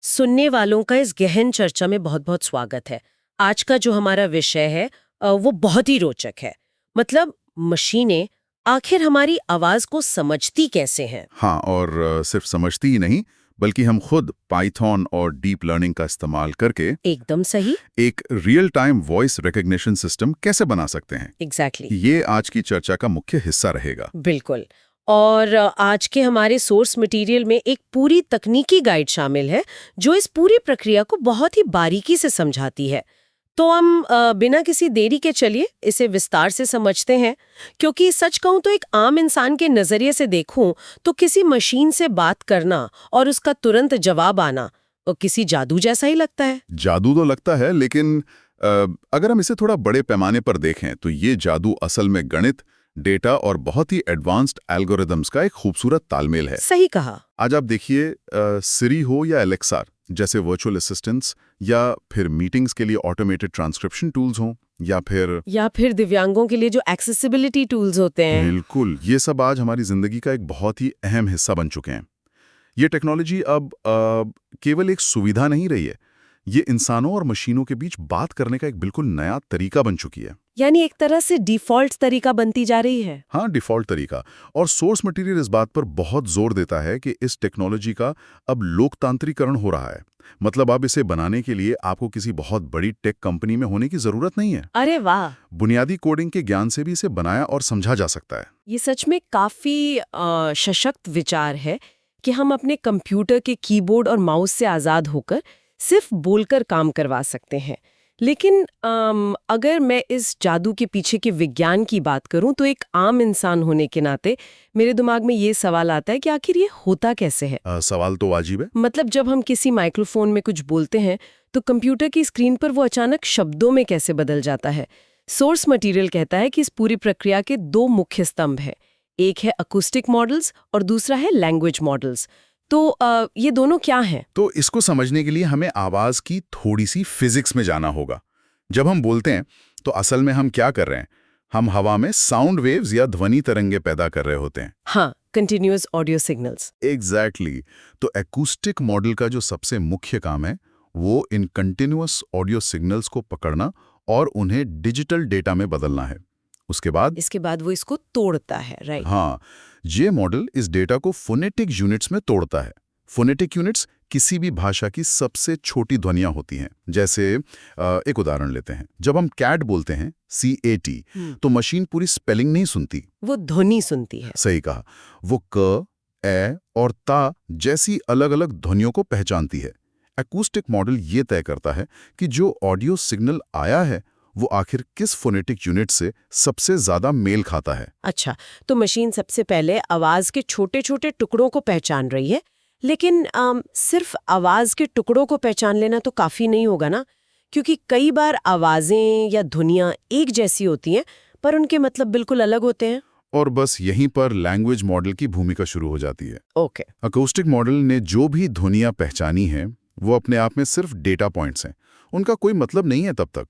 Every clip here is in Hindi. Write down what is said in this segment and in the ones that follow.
सुनने वालों का इस गहन चर्चा में बहुत बहुत स्वागत है। आज का जो हमारा विषय है वो बहुत ही रोचक है। मतलब मशीनें आखिर हमारी आवाज को समझती कैसे हैं? हाँ, और सिर्फ समझती ही नहीं, बल्कि हम खुद पाइथन और डीप लर्निंग का इस्तेमाल करके एकदम सही। एक real time voice recognition system कैसे बना सकते हैं। एग्जैक्टली। ये आज की चर्चा का मुख्य हिस्सा रहेगा। बिल्कुल। और आज के हमारे सोर्स मटेरियल में एक पूरी तकनीकी गाइड शामिल है जो इस पूरी प्रक्रिया को बहुत ही बारीकी से समझाती है। तो हम बिना किसी देरी के चलिए इसे विस्तार से समझते हैं, क्योंकि सच कहूं तो एक आम इंसान के नजरिए से देखूं तो किसी मशीन से बात करना और उसका तुरंत जवाब आना वो किसी जादू जैसा ही लगता है। जादू तो लगता है, लेकिन अगर हम इसे थोड़ा बड़े पैमाने पर देखें तो ये जादू असल में गणित, डेटा और बहुत ही एडवांस्ड एल्गोरिदम्स का एक खूबसूरत तालमेल है। सही कहा। आज आप देखिए, सिरी हो या एलेक्सा जैसे वर्चुअल असिस्टेंट्स, या फिर मीटिंग्स के लिए ऑटोमेटेड ट्रांसक्रिप्शन टूल्स हों, या फिर दिव्यांगों के लिए जो एक्सेसिबिलिटी टूल्स होते हैं। बिल्कुल, ये सब आज हमारी जिंदगी का एक बहुत ही अहम हिस्सा बन चुके हैं। ये टेक्नोलॉजी अब केवल एक सुविधा नहीं रही है, ये इंसानों और मशीनों के बीच बात करने का एक बिल्कुल नया तरीका बन चुकी है। यानी एक तरह से डिफॉल्ट तरीका बनती जा रही है। हाँ, डिफ़ॉल्ट तरीका। और सोर्स मटेरियल इस बात पर बहुत जोर देता है कि इस टेक्नोलॉजी का अब लोकतांत्रिकरण हो रहा है। मतलब अब इसे बनाने के लिए आपको किसी बहुत बड़ी टेक कंपनी में होने की जरूरत नहीं है। अरे वाह! बुनियादी कोडिंग के ज्ञान से भी इसे बनाया और समझा जा सकता है। ये सच में काफी सशक्त विचार है कि हम अपने कंप्यूटर के कीबोर्ड और माउस से आजाद होकर सिर्फ बोलकर काम करवा सकते हैं। लेकिन अगर मैं इस जादू के पीछे के विज्ञान की बात करूं तो एक आम इंसान होने के नाते मेरे दिमाग में ये सवाल आता है कि आखिर ये होता कैसे है। सवाल तो वाजिब है। मतलब जब हम किसी माइक्रोफोन में कुछ बोलते हैं तो कंप्यूटर की स्क्रीन पर वो अचानक शब्दों में कैसे बदल जाता है। सोर्स मटेरियल कहता है कि इस पूरी प्रक्रिया के दो मुख्य स्तंभ हैं। एक है अकूस्टिक मॉडल्स और दूसरा है लैंग्वेज मॉडल्स। तो ये दोनों क्या हैं? तो इसको समझने के लिए हमें आवाज की थोड़ी सी फिजिक्स में जाना होगा। जब हम बोलते हैं तो असल में हम क्या कर रहे हैं? हम हवा में साउंड वेव्स या ध्वनि तरंगे पैदा कर रहे होते हैं। हाँ, कंटिन्यूअस ऑडियो सिग्नल्स। एग्जैक्टली। तो एकूस्टिक मॉडल का जो सबसे मुख्य काम है वो इन कंटिन्यूअस ऑडियो सिग्नल्स को पकड़ना और उन्हें डिजिटल डेटा में बदलना है। इसके बाद वो इसको तोड़ता है, राइट? हाँ, ये मॉडल इस डेटा को फोनेटिक यूनिट्स में तोड़ता है। फोनेटिक यूनिट्स किसी भी भाषा की सबसे छोटी ध्वनियां होती हैं। जैसे एक उदाहरण लेते हैं, जब हम कैट बोलते हैं CAT, तो मशीन पूरी स्पेलिंग नहीं सुनती, वो ध्वनि सुनती है। सही कहा। वो क, ए और ता जैसी अलग अलग ध्वनियों को पहचानती है। एकूस्टिक मॉडल ये तय करता है कि जो ऑडियो सिग्नल आया है वो आखिर किस फोनेटिक यूनिट से सबसे ज्यादा मेल खाता है। अच्छा, तो मशीन सबसे पहले आवाज के छोटे छोटे टुकड़ों को पहचान रही है। लेकिन सिर्फ आवाज के टुकड़ों को पहचान लेना तो काफी नहीं होगा ना, क्योंकि कई बार आवाजें या धुनियां एक जैसी होती हैं पर उनके मतलब बिल्कुल अलग होते हैं। और बस यहीं पर लैंग्वेज मॉडल की भूमिका शुरू हो जाती है। ओके। अकॉस्टिक मॉडल ने जो भी ध्वनियां पहचानी हैं वो अपने आप में सिर्फ डेटा पॉइंट्स हैं, उनका कोई मतलब नहीं है तब तक।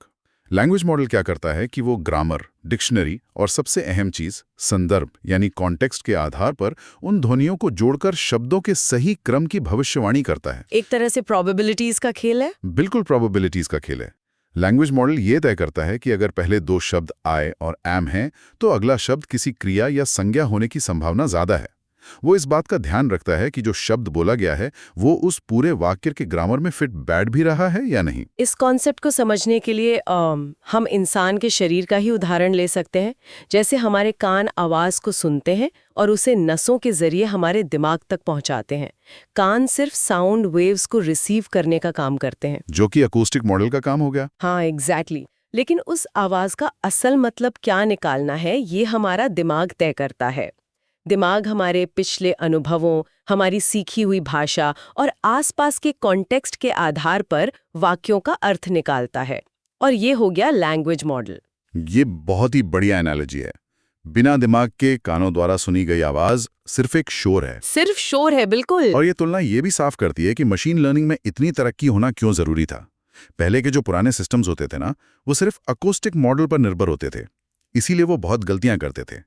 लैंग्वेज मॉडल क्या करता है कि वो ग्रामर, डिक्शनरी और सबसे अहम चीज संदर्भ यानी कॉन्टेक्स्ट के आधार पर उन ध्वनियों को जोड़कर शब्दों के सही क्रम की भविष्यवाणी करता है। एक तरह से प्रोबेबिलिटीज का खेल है। बिल्कुल प्रोबेबिलिटीज का खेल है। लैंग्वेज मॉडल ये तय करता है कि अगर पहले दो शब्द आई और एम हैं तो अगला शब्द किसी क्रिया या संज्ञा होने की संभावना ज्यादा है। वो इस बात का ध्यान रखता है कि जो शब्द बोला गया है वो उस पूरे वाक्य के ग्रामर में फिट बैठ भी रहा है या नहीं। इस कॉन्सेप्ट को समझने के लिए हम इंसान के शरीर का ही उदाहरण ले सकते हैं। जैसे हमारे कान आवाज को सुनते हैं और उसे नसों के जरिए हमारे दिमाग तक पहुंचाते हैं। कान सिर्फ साउंड वेव्स को रिसीव करने का काम करते हैं, जो कि अकॉस्टिक मॉडल का काम हो गया। हाँ, एग्जैक्टली। लेकिन उस आवाज का असल मतलब क्या निकालना है ये हमारा दिमाग तय करता है। दिमाग हमारे पिछले अनुभवों, हमारी सीखी हुई भाषा और आसपास के कॉन्टेक्स्ट के आधार पर वाक्यों का अर्थ निकालता है। और ये हो गया लैंग्वेज मॉडल। ये बहुत ही बढ़िया एनालॉजी है। बिना दिमाग के कानों द्वारा सुनी गई आवाज सिर्फ एक शोर है। सिर्फ शोर है, बिल्कुल। और ये तुलना ये भी साफ करती है कि मशीन लर्निंग में इतनी तरक्की होना क्यों जरूरी था। पहले के जो पुराने सिस्टम्स होते थे ना, वो सिर्फ अकॉस्टिक मॉडल पर निर्भर होते थे, इसीलिए वो बहुत गलतियां करते थे।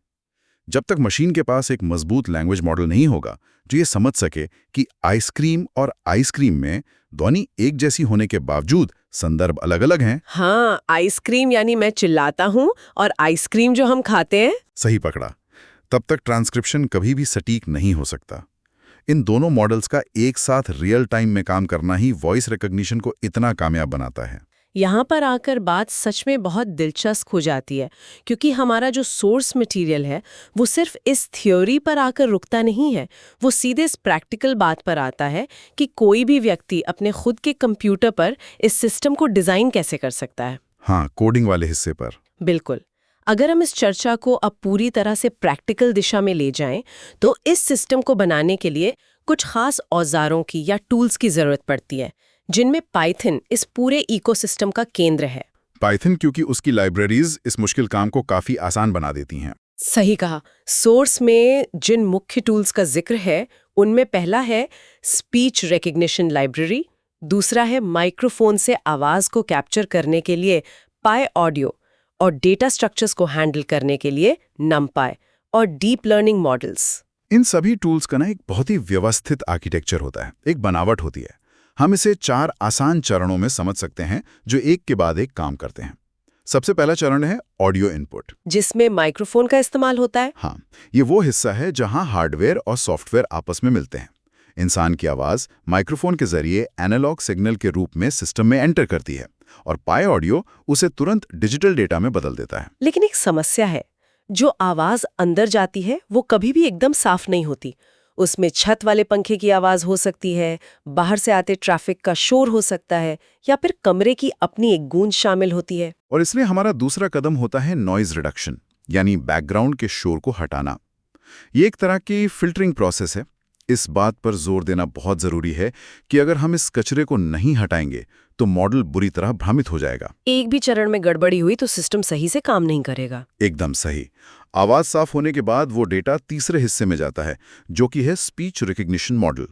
जब तक मशीन के पास एक मजबूत लैंग्वेज मॉडल नहीं होगा जो ये समझ सके कि आइसक्रीम और आइसक्रीम में ध्वनि एक जैसी होने के बावजूद संदर्भ अलग-अलग हैं। हाँ, आइसक्रीम यानी मैं चिल्लाता हूँ और आइसक्रीम जो हम खाते हैं। सही पकड़ा। तब तक ट्रांसक्रिप्शन कभी भी सटीक नहीं हो सकता। इन दोनों मॉडल्स का एक साथ रियल टाइम में काम करना ही वॉइस रिकॉग्निशन को इतना कामयाब बनाता है। यहाँ पर आकर बात सच में बहुत दिलचस्प हो जाती है, क्योंकि हमारा जो सोर्स मटेरियल है वो सिर्फ इस थ्योरी पर आकर रुकता नहीं है, वो सीधे इस प्रैक्टिकल बात पर आता है कि कोई भी व्यक्ति अपने खुद के कंप्यूटर पर इस सिस्टम को डिज़ाइन कैसे कर सकता है। हाँ, कोडिंग वाले हिस्से पर। बिल्कुल। अगर हम इस चर्चा को अब पूरी तरह से प्रैक्टिकल दिशा में ले जाएं, तो इस सिस्टम को बनाने के लिए कुछ खास औजारों की या टूल्स की जरूरत पड़ती है, जिनमें पाइथन इस पूरे इकोसिस्टम का केंद्र है। पाइथन क्योंकि उसकी लाइब्रेरीज इस मुश्किल काम को काफी आसान बना देती हैं। सही कहा। सोर्स में जिन मुख्य टूल्स का जिक्र है, उनमें पहला है स्पीच रिकग्निशन लाइब्रेरी, दूसरा है माइक्रोफोन से आवाज को कैप्चर करने के लिए पाई ऑडियो, और डेटा स्ट्रक्चर्स को हैंडल करने के लिए नमपाई और डीप लर्निंग मॉडल्स। इन सभी टूल्स का एक बहुत ही व्यवस्थित आर्किटेक्चर होता है, एक बनावट होती है। हम इसे 4 आसान चरणों में समझ सकते हैं जो एक के बाद एक काम करते हैं। सबसे पहला चरण है ऑडियो इनपुट, जिसमें माइक्रोफोन का इस्तेमाल होता है। हाँ, ये वो हिस्सा है जहां हार्डवेयर और सॉफ्टवेयर आपस में मिलते हैं। इंसान की आवाज माइक्रोफोन के जरिए एनालॉग सिग्नल के रूप में सिस्टम में एंटर करती है और पाई ऑडियो उसे तुरंत डिजिटल डेटा में बदल देता है। लेकिन एक समस्या है, जो आवाज अंदर जाती है वो कभी भी एकदम साफ नहीं होती। उसमें छत वाले पंखे की आवाज हो सकती है, बाहर से आते ट्रैफिक का शोर हो सकता है, या फिर कमरे की अपनी एक गूंज शामिल होती है। और इसलिए हमारा दूसरा कदम होता है नॉइज रिडक्शन, यानी बैकग्राउंड के शोर को हटाना। ये एक तरह की फिल्टरिंग प्रोसेस है। इस बात पर जोर देना बहुत जरूरी है कि अगर हम इस कचरे को नहीं हटाएंगे तो मॉडल बुरी तरह भ्रमित हो जाएगा। एक भी चरण में गड़बड़ी हुई तो सिस्टम सही से काम नहीं करेगा। एकदम सही। आवाज साफ होने के बाद वो डेटा तीसरे हिस्से में जाता है, जो कि है स्पीच रिकग्निशन मॉडल।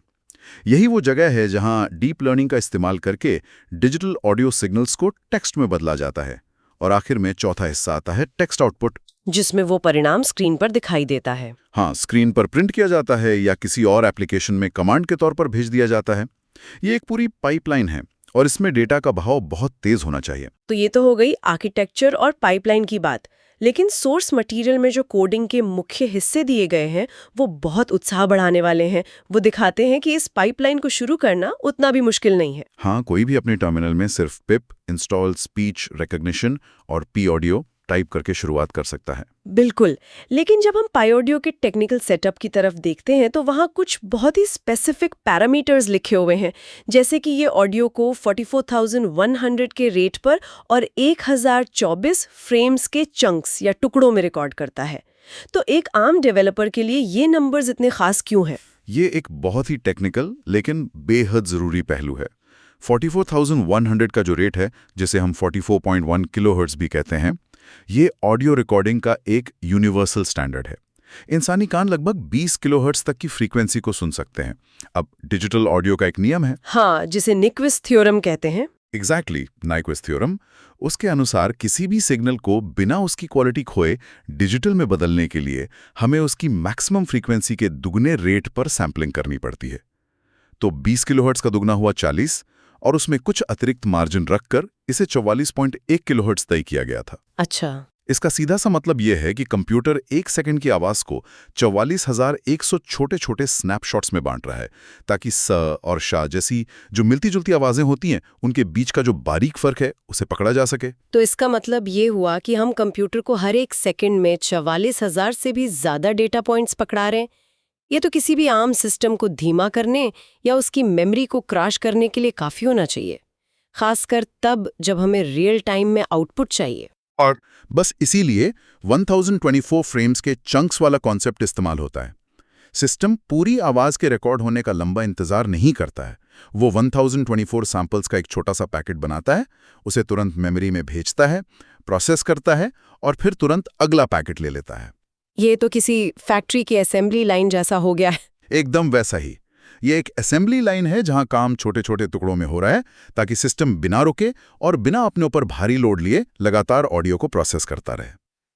यही वो जगह है जहां डीप लर्निंग का इस्तेमाल करके डिजिटल ऑडियो सिग्नल्स को टेक्स्ट में बदला जाता है। और आखिर में चौथा हिस्सा आता है टेक्स्ट आउटपुट, जिसमें वो परिणाम स्क्रीन पर दिखाई देता है। हाँ, स्क्रीन पर प्रिंट किया जाता है या किसी और एप्लीकेशन में कमांड के तौर पर भेज दिया जाता है। ये एक पूरी पाइपलाइन है और इसमें डेटा का बहाव बहुत तेज होना चाहिए। तो ये तो हो गई आर्किटेक्चर और पाइपलाइन की बात, लेकिन सोर्स मटेरियल में जो कोडिंग के मुख्य हिस्से दिए गए हैं वो बहुत उत्साह बढ़ाने वाले हैं। वो दिखाते हैं कि इस पाइपलाइन को शुरू करना उतना भी मुश्किल नहीं है। हाँ, कोई भी अपने टर्मिनल में सिर्फ पिप इंस्टॉल स्पीच रिकग्निशन और पी ऑडियो टाइप करके शुरुआत कर सकता है। बिल्कुल। लेकिन जब हम पाई ऑडियो के टेक्निकल सेटअप की तरफ देखते हैं तो वहाँ कुछ बहुत ही स्पेसिफिक पैरामीटर्स लिखे हुए हैं, जैसे कि ये ऑडियो को 44,100 के रेट पर और 1024 फ्रेम्स के चंक्स या टुकड़ों में रिकॉर्ड करता है। तो एक आम डेवलपर के लिए ये नंबर्स इतने खास क्यों हैं? ये एक बहुत ही टेक्निकल लेकिन बेहद जरूरी पहलू है। 44,100 का जो रेट है, जिसे हम 44.1 किलोहर्ट्ज भी कहते हैं, ये ऑडियो रिकॉर्डिंग का एक यूनिवर्सल स्टैंडर्ड है। इंसानी कान लगभग 20 किलोहर्ट्ज तक की फ्रीक्वेंसी को सुन सकते हैं। अब डिजिटल ऑडियो का एक नियम है, हाँ, जिसे निक्विस्ट थ्योरम कहते हैं। Exactly, Nyquist theorem. उसके अनुसार किसी भी सिग्नल को बिना उसकी क्वालिटी खोए डिजिटल में बदलने के लिए हमें उसकी मैक्सिमम फ्रीक्वेंसी के दुगने रेट पर सैंपलिंग करनी पड़ती है। तो 20 किलोहर्ट्ज का दुगना हुआ 40, और उसमें कुछ अतिरिक्त मार्जिन रखकर इसे 44.1 किलोहर्ट्ज तय किया गया था। अच्छा। इसका सीधा सा मतलब यह है कि कंप्यूटर 1 सेकंड की आवाज को 44,100 छोटे छोटे स्नैपशॉट्स में बांट रहा है, ताकि स और शा जैसी जो मिलती जुलती आवाजें होती हैं उनके बीच का जो बारीक फर्क है उसे पकड़ा जा सके। तो इसका मतलब ये हुआ कि हम कंप्यूटर को हर एक सेकंड में 44,000 से भी ज्यादा डेटा पॉइंट्स पकड़ा रहे हैं। ये तो किसी भी आम सिस्टम को धीमा करने या उसकी मेमोरी को क्रैश करने के लिए काफी होना चाहिए, खासकर तब जब हमें रियल टाइम में आउटपुट चाहिए। और बस इसीलिए 1024 फ्रेम्स के चंक्स वाला कॉन्सेप्ट इस्तेमाल होता है। सिस्टम पूरी आवाज के रिकॉर्ड होने का लंबा इंतजार नहीं करता है। वो 1024 सैंपल्स का एक छोटा सा पैकेट बनाता है, उसे तुरंत मेमोरी में भेजता है, प्रोसेस करता है और फिर तुरंत अगला पैकेट ले लेता है। ये तो किसी फैक्ट्री की असेंबली लाइन जैसा हो गया है। एकदम वैसा ही। ये एक असेंबली लाइन है जहां काम छोटे छोटे टुकड़ों में हो रहा है, ताकि सिस्टम बिना रुके और बिना अपने ऊपर भारी लोड लिए लगातार ऑडियो को प्रोसेस करता रहे।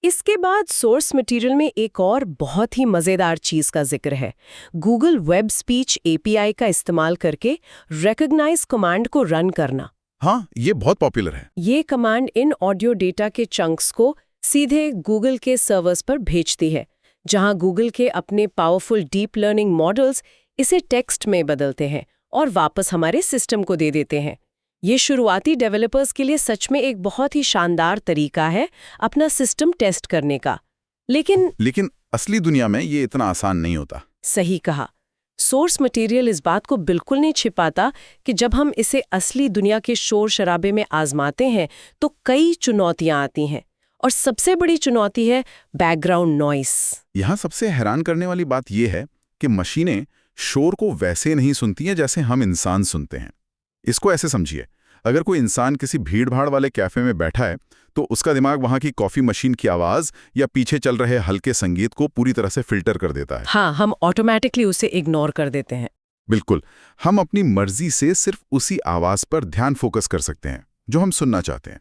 इसके बाद सोर्स मटेरियल में एक और बहुत ही मजेदार चीज का जिक्र है। गूगल वेब स्पीच एपीआई का इस्तेमाल करके रिकॉग्नाइज कमांड को रन करना। हाँ, ये बहुत पॉपुलर है। ये कमांड इन ऑडियो डेटा के चंक्स को सीधे गूगल के सर्वर्स पर भेजती है, जहां गूगल के अपने पावरफुल डीप लर्निंग मॉडल्स इसे टेक्स्ट में बदलते हैं और वापस हमारे सिस्टम को दे देते हैं। ये शुरुआती डेवलपर्स के लिए सच में एक बहुत ही शानदार तरीका है अपना सिस्टम टेस्ट करने का। लेकिन असली दुनिया में ये इतना आसान नहीं होता। सही कहा। सोर्स मटेरियल इस बात को बिल्कुल नहीं छिपाता कि जब हम इसे असली दुनिया के शोर शराबे में आजमाते हैं तो कई चुनौतियां आती हैं, और सबसे बड़ी चुनौती है बैकग्राउंड नॉइस। यहाँ सबसे हैरान करने वाली बात यह है कि मशीनें शोर को वैसे नहीं सुनती हैं जैसे हम इंसान सुनते हैं। इसको ऐसे समझिए, अगर कोई इंसान किसी भीड़-भाड़ वाले कैफे में बैठा है तो उसका दिमाग वहां की कॉफी मशीन की आवाज या पीछे चल रहे हल्के संगीत को पूरी तरह से फिल्टर कर देता है। हाँ, हम ऑटोमेटिकली उसे इग्नोर कर देते हैं। बिल्कुल, हम अपनी मर्जी से सिर्फ उसी आवाज पर ध्यान फोकस कर सकते हैं जो हम सुनना चाहते हैं।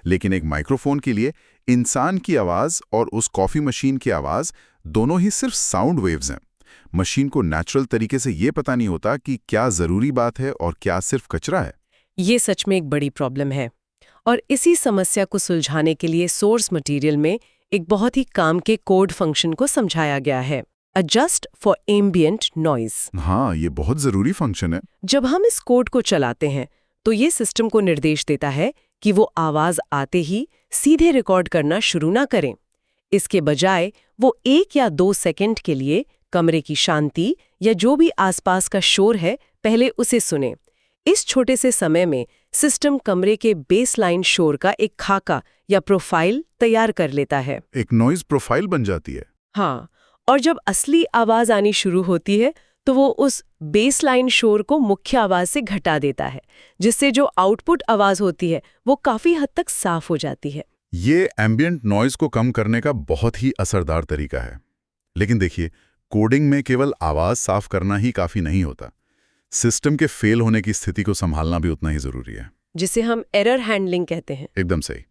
लेकिन एक माइक्रोफोन के लिए इंसान की आवाज और उस कॉफी मशीन की आवाज दोनों ही सिर्फ साउंड वेव्स हैं। मशीन को नेचुरल तरीके से ये पता नहीं होता कि क्या जरूरी बात है और क्या सिर्फ कचरा है। ये सच में एक बड़ी प्रॉब्लम है, और इसी समस्या को सुलझाने के लिए सोर्स मटेरियल में एक बहुत ही काम के कोड फंक्शन को समझाया गया है, एडजस्ट फॉर एम्बिएंट नॉइज। हाँ, ये बहुत जरूरी फंक्शन है। जब हम इस कोड को चलाते हैं तो ये सिस्टम को निर्देश देता है कि वो आवाज आते ही सीधे रिकॉर्ड करना शुरू ना करें। इसके बजाय वो 1 या 2 सेकंड के लिए कमरे की शांति या जो भी आसपास का शोर है पहले उसे सुने। इस छोटे से समय में सिस्टम कमरे के बेसलाइन शोर का एक खाका या प्रोफाइल तैयार कर लेता है। एक नॉइज प्रोफाइल बन जाती है। हाँ, और जब असली आवाज आनी शुरू होती है तो वो उस बेसलाइन शोर को मुख्य आवाज से घटा देता है, जिससे जो आउटपुट आवाज होती है वो काफी हद तक साफ हो जाती है। ये एम्बिएंट नॉइज को कम करने का बहुत ही असरदार तरीका है। लेकिन देखिए, कोडिंग में केवल आवाज साफ करना ही काफी नहीं होता। सिस्टम के फेल होने की स्थिति को संभालना भी उतना ही जरूरी है, जिसे हम एरर हैंडलिंग कहते हैं। एकदम सही।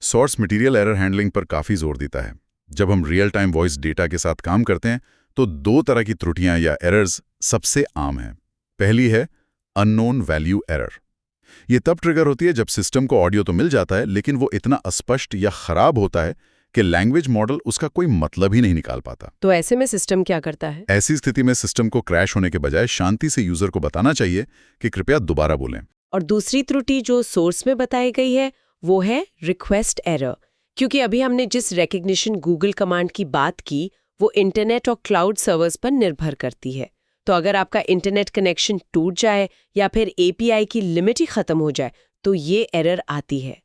सोर्स मटेरियल एरर हैंडलिंग पर काफी जोर देता है। जब हम रियल टाइम वॉइस डेटा के साथ काम करते हैं तो 2 तरह की त्रुटियां या एरर्स सबसे आम हैं। पहली है अननोन वैल्यू एरर। ये तब ट्रिगर होती है जब सिस्टम को ऑडियो तो मिल जाता है लेकिन वो इतना अस्पष्ट या खराब होता है कि लैंग्वेज मॉडल उसका कोई मतलब ही नहीं निकाल पाता। तो ऐसे में सिस्टम क्या करता है? ऐसी स्थिति में सिस्टम को क्रैश होने के बजाय शांति से यूजर को बताना चाहिए कि कृपया दोबारा बोलें। और दूसरी त्रुटि जो सोर्स में बताई गई है वो है रिक्वेस्ट एरर। क्योंकि अभी हमने जिस रिकग्निशन गूगल कमांड की बात की वो इंटरनेट और क्लाउड सर्वर्स पर निर्भर करती है। तो अगर आपका इंटरनेट कनेक्शन टूट जाए या फिर एपीआई की लिमिट ही खत्म हो जाए तो ये एरर आती है।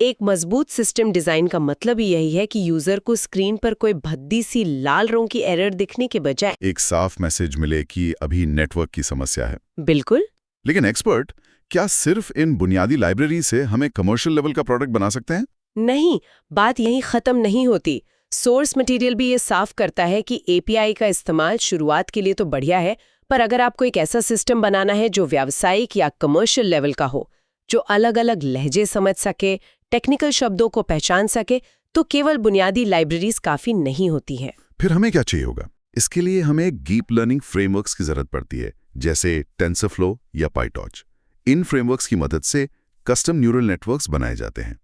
एक मजबूत सिस्टम डिजाइन का मतलब ही यही है कि यूजर को स्क्रीन पर कोई भद्दी सी लाल रंग की एरर दिखने के बजाय एक साफ मैसेज मिले कि अभी नेटवर्क की समस्या है। बिल्कुल। लेकिन एक्सपर्ट, क्या सिर्फ इन बुनियादी लाइब्रेरी से हमें कमर्शियल लेवल का प्रोडक्ट बना सकते हैं? नहीं, बात यहीं खत्म नहीं होती। सोर्स मटेरियल भी ये साफ करता है कि एपीआई का इस्तेमाल शुरुआत के लिए तो बढ़िया है, पर अगर आपको एक ऐसा सिस्टम बनाना है जो व्यावसायिक या कमर्शियल लेवल का हो, जो अलग-अलग लहजे समझ सके, टेक्निकल शब्दों को पहचान सके, तो केवल बुनियादी लाइब्रेरीज काफी नहीं होती हैं। फिर हमें क्या चाहिए होगा? इसके लिए हमें डीप लर्निंग फ्रेमवर्क्स की जरूरत पड़ती है, जैसे टेंसरफ्लो या पाइटॉर्च। इन फ्रेमवर्क्स की मदद से कस्टम न्यूरल नेटवर्क्स बनाए जाते हैं।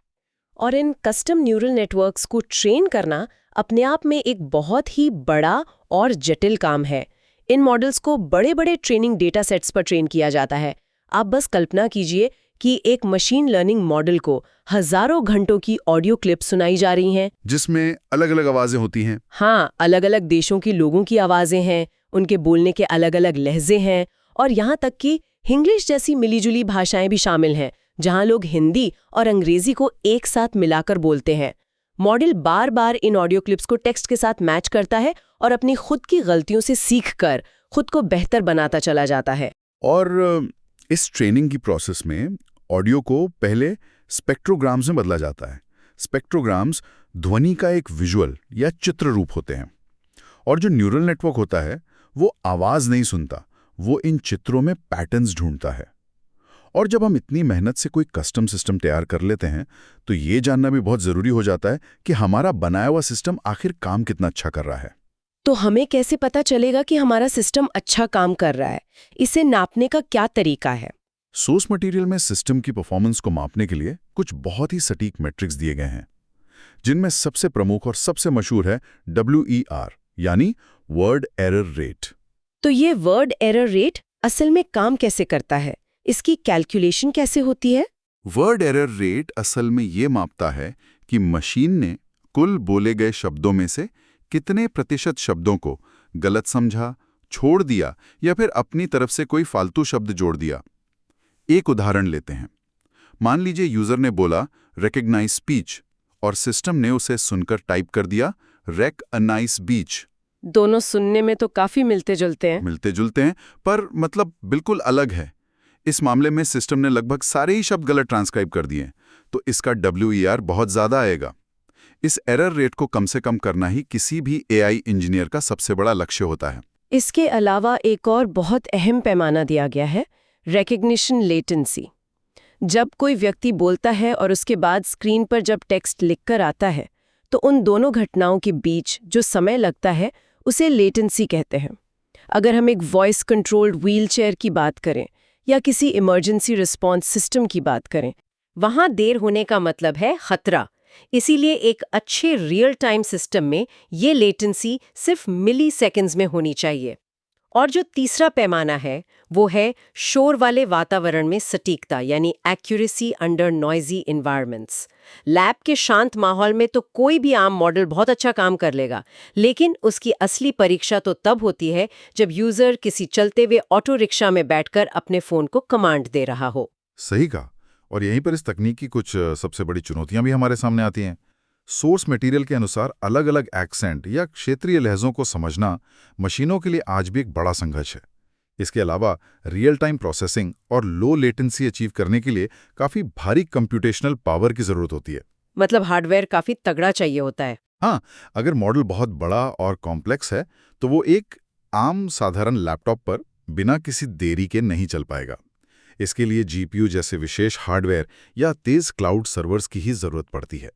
और इन कस्टम न्यूरल नेटवर्क्स को ट्रेन करना अपने आप में एक बहुत ही बड़ा और जटिल काम है। इन मॉडल्स को बड़े-बड़े ट्रेनिंग डेटा सेट्स पर ट्रेन किया जाता है। आप बस कल्पना कीजिए कि एक मशीन लर्निंग मॉडल को हजारों घंटों की ऑडियो क्लिप सुनाई जा रही हैं, जिसमें अलग-अलग आवाजें होती हैं। हाँ, अलग-अलग देशों की लोगों की आवाजें हैं, उनके बोलने के अलग-अलग लहजे हैं, और यहाँ तक कि हिंग्लिश जैसी मिलीजुली भाषाएं भी शामिल हैं, जहां लोग हिंदी और अंग्रेजी को एक साथ मिलाकर बोलते हैं। मॉडल बार बार इन ऑडियो क्लिप्स को टेक्स्ट के साथ मैच करता है और अपनी खुद की गलतियों से सीखकर खुद को बेहतर बनाता चला जाता है। और इस ट्रेनिंग की प्रोसेस में ऑडियो को पहले स्पेक्ट्रोग्राम्स में बदला जाता है। स्पेक्ट्रोग्राम्स ध्वनि का एक विजुअल या चित्र रूप होते हैं, और जो न्यूरल नेटवर्क होता है वो आवाज नहीं सुनता, वो इन चित्रों में पैटर्न्स ढूंढता है। और जब हम इतनी मेहनत से कोई कस्टम सिस्टम तैयार कर लेते हैं तो ये जानना भी बहुत ज़रूरी हो जाता है कि हमारा बनाया हुआ सिस्टम आखिर काम कितना अच्छा कर रहा है। तो हमें कैसे पता चलेगा कि हमारा सिस्टम अच्छा काम कर रहा है? इसे नापने का क्या तरीका है? सोर्स मटेरियल में सिस्टम की परफॉर्मेंस को मापने के लिए कुछ बहुत ही सटीक मैट्रिक्स दिए गए हैं, जिनमें सबसे प्रमुख और सबसे मशहूर है WER, यानी वर्ड एरर रेट। तो ये वर्ड एरर रेट असल में काम कैसे करता है? इसकी कैलकुलेशन कैसे होती है? वर्ड एरर रेट असल में ये मापता है कि मशीन ने कुल बोले गए शब्दों में से कितने प्रतिशत शब्दों को गलत समझा, छोड़ दिया या फिर अपनी तरफ से कोई फालतू शब्द जोड़ दिया। एक उदाहरण लेते हैं। मान लीजिए यूजर ने बोला रिकॉग्नाइज स्पीच और सिस्टम ने उसे सुनकर टाइप कर दिया रेक अ नाइस बीच। दोनों सुनने में तो काफी मिलते जुलते हैं। पर मतलब बिल्कुल अलग है। इस मामले में सिस्टम ने लगभग सारे ही शब्द गलत ट्रांसक्राइब कर दिए, तो इसका WER बहुत ज्यादा आएगा। इस एरर रेट को कम से कम करना ही किसी भी AI इंजीनियर का सबसे बड़ा लक्ष्य होता है। इसके अलावा एक और बहुत अहम पैमाना दिया गया है, रिकग्निशन लेटेंसी। जब कोई व्यक्ति बोलता है और उसके बाद स्क्रीन पर जब टेक्स्ट लिखकर आता है, तो उन दोनों घटनाओं के बीच जो समय लगता है उसे लेटेंसी कहते हैं। अगर हम एक वॉइस कंट्रोल्ड व्हीलचेयर की बात करें या किसी इमरजेंसी रिस्पॉन्स सिस्टम की बात करें, वहां देर होने का मतलब है खतरा। इसीलिए एक अच्छे रियल टाइम सिस्टम में ये लेटेंसी सिर्फ मिली सेकेंड्स में होनी चाहिए। और जो तीसरा पैमाना है वो है शोर वाले वातावरण में सटीकता, यानी accuracy under noisy environments. Lab के शांत माहौल में तो कोई भी आम मॉडल बहुत अच्छा काम कर लेगा, लेकिन उसकी असली परीक्षा तो तब होती है जब यूजर किसी चलते हुए ऑटो रिक्शा में बैठकर अपने फोन को कमांड दे रहा हो। सही कहा। और यहीं पर इस तकनीक की कुछ सबसे बड़ी चुनौतियां भी हमारे सामने आती हैं। सोर्स मटेरियल के अनुसार अलग अलग एक्सेंट या क्षेत्रीय लहजों को समझना मशीनों के लिए आज भी एक बड़ा संघर्ष है। इसके अलावा रियल टाइम प्रोसेसिंग और लो लेटेंसी अचीव करने के लिए काफ़ी भारी कंप्यूटेशनल पावर की ज़रूरत होती है। मतलब हार्डवेयर काफी तगड़ा चाहिए होता है। हाँ, अगर मॉडल बहुत बड़ा और कॉम्प्लेक्स है तो वो एक आम साधारण लैपटॉप पर बिना किसी देरी के नहीं चल पाएगा। इसके लिए GPU जैसे विशेष हार्डवेयर या तेज क्लाउड सर्वर्स की ही ज़रूरत पड़ती है।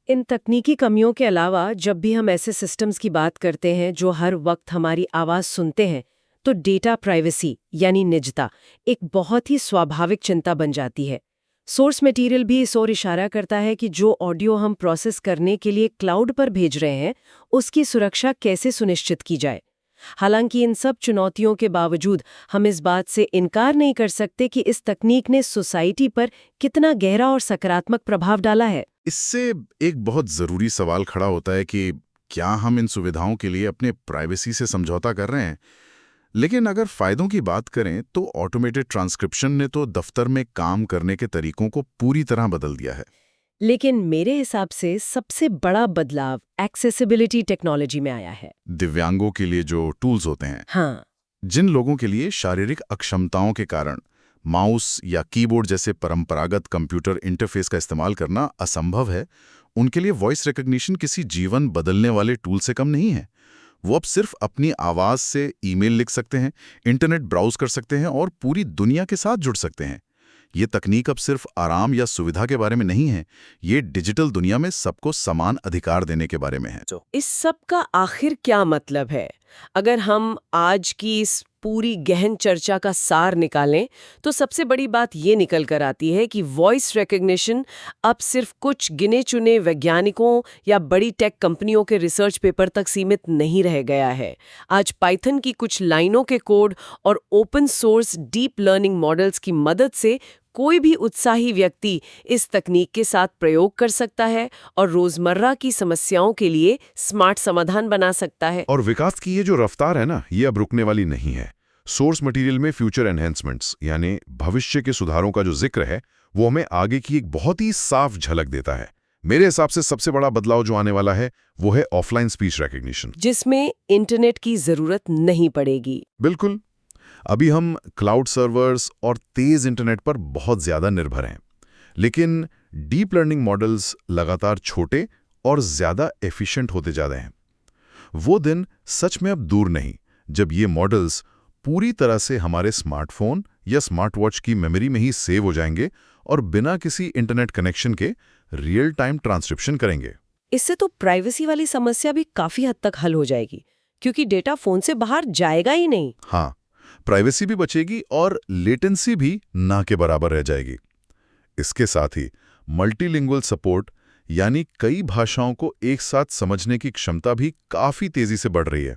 इन तकनीकी कमियों के अलावा जब भी हम ऐसे सिस्टम्स की बात करते हैं जो हर वक्त हमारी आवाज़ सुनते हैं, तो डेटा प्राइवेसी यानी निजता एक बहुत ही स्वाभाविक चिंता बन जाती है। सोर्स मटेरियल भी इस ओर इशारा करता है कि जो ऑडियो हम प्रोसेस करने के लिए क्लाउड पर भेज रहे हैं, उसकी सुरक्षा कैसे सुनिश्चित की जाए। हालांकि इन सब चुनौतियों के बावजूद हम इस बात से इनकार नहीं कर सकते कि इस तकनीक ने सोसाइटी पर कितना गहरा और सकारात्मक प्रभाव डाला है। इससे एक बहुत ज़रूरी सवाल खड़ा होता है कि क्या हम इन सुविधाओं के लिए अपने प्राइवेसी से समझौता कर रहे हैं? लेकिन अगर फ़ायदों की बात करें तो ऑटोमेटेड ट्रांसक्रिप्शन ने तो दफ्तर में काम करने के तरीकों को पूरी तरह बदल दिया है। लेकिन मेरे हिसाब से सबसे बड़ा बदलाव एक्सेसिबिलिटी टेक्नोलॉजी में आया है। दिव्यांगों के लिए जो टूल्स होते हैं, हाँ, जिन लोगों के लिए शारीरिक अक्षमताओं के कारण माउस या कीबोर्ड जैसे परंपरागत कंप्यूटर इंटरफेस का इस्तेमाल करना असंभव है, उनके लिए वॉइस रिकग्निशन किसी जीवन बदलने वाले टूल से कम नहीं है। वो अब सिर्फ अपनी आवाज़ से ईमेल लिख सकते हैं, इंटरनेट ब्राउज कर सकते हैं और पूरी दुनिया के साथ जुड़ सकते हैं। ये तकनीक अब सिर्फ आराम या सुविधा के बारे में नहीं है, ये डिजिटल दुनिया में सबको समान अधिकार देने के बारे में है। इस सब का आखिर क्या मतलब है? अगर हम आज की इस पूरी गहन चर्चा का सार निकालें तो सबसे बड़ी बात ये निकल कर आती है कि वॉइस रिकग्निशन अब सिर्फ कुछ गिने चुने वैज्ञानिकों या बड़ी टेक कंपनियों के रिसर्च पेपर तक सीमित नहीं रह गया है। आज पाइथन की कुछ लाइनों के कोड और open source deep learning models की मदद से कोई भी उत्साही व्यक्ति इस तकनीक के साथ प्रयोग कर सकता है और रोजमर्रा की समस्याओं के लिए स्मार्ट समाधान बना सकता है। और विकास की ये जो रफ्तार है ना, ये अब रुकने वाली नहीं है। सोर्स मटेरियल में फ्यूचर एनहेंसमेंट्स यानी भविष्य के सुधारों का जो जिक्र है, वो हमें आगे की एक बहुत ही साफ झलक देता है। मेरे हिसाब से सबसे बड़ा बदलाव जो आने वाला है वो है ऑफलाइन स्पीच रिकग्निशन, जिसमें इंटरनेट की जरूरत नहीं पड़ेगी। बिल्कुल। अभी हम क्लाउड सर्वर्स और तेज इंटरनेट पर बहुत ज्यादा निर्भर हैं, लेकिन डीप लर्निंग मॉडल्स लगातार छोटे और ज्यादा एफिशिएंट होते जा रहे हैं। वो दिन सच में अब दूर नहीं जब ये मॉडल्स पूरी तरह से हमारे स्मार्टफोन या स्मार्ट वॉच की मेमोरी में ही सेव हो जाएंगे और बिना किसी इंटरनेट कनेक्शन के रियल टाइम ट्रांसक्रिप्शन करेंगे। इससे तो प्राइवेसी वाली समस्या भी काफी हद तक हल हो जाएगी, क्योंकि डेटा फोन से बाहर जाएगा ही नहीं। हाँ, प्राइवेसी भी बचेगी और लेटेंसी भी ना के बराबर रह जाएगी। इसके साथ ही मल्टीलिंगुअल सपोर्ट यानी कई भाषाओं को एक साथ समझने की क्षमता भी काफी तेजी से बढ़ रही है,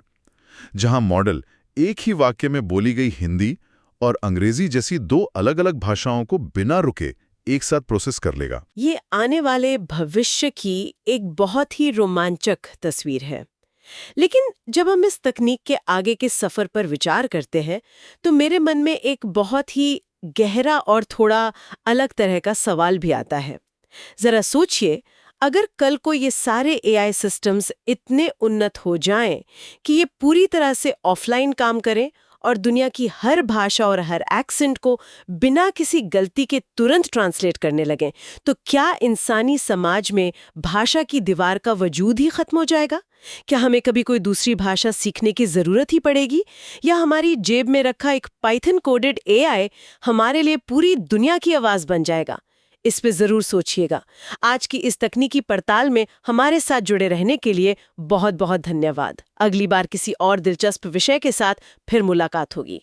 जहां मॉडल एक ही वाक्य में बोली गई हिंदी और अंग्रेजी जैसी दो अलग-अलग भाषाओं को बिना रुके एक साथ प्रोसेस कर लेगा। ये आने वाले भविष्य की एक बहुत ही रोमांचक तस्वीर है। लेकिन जब हम इस तकनीक के आगे के सफर पर विचार करते हैं, तो मेरे मन में एक बहुत ही गहरा और थोड़ा अलग तरह का सवाल भी आता है। जरा सोचिए, अगर कल को ये सारे एआई सिस्टम्स इतने उन्नत हो जाएं कि ये पूरी तरह से ऑफलाइन काम करें और दुनिया की हर भाषा और हर एक्सेंट को बिना किसी गलती के तुरंत ट्रांसलेट करने लगें, तो क्या इंसानी समाज में भाषा की दीवार का वजूद ही खत्म हो जाएगा? क्या हमें कभी कोई दूसरी भाषा सीखने की जरूरत ही पड़ेगी, या हमारी जेब में रखा एक पाइथन कोडेड एआई हमारे लिए पूरी दुनिया की आवाज बन जाएगा? इस पे जरूर सोचिएगा। आज की इस तकनीकी पड़ताल में हमारे साथ जुड़े रहने के लिए बहुत बहुत धन्यवाद। अगली बार किसी और दिलचस्प विषय के साथ फिर मुलाकात होगी।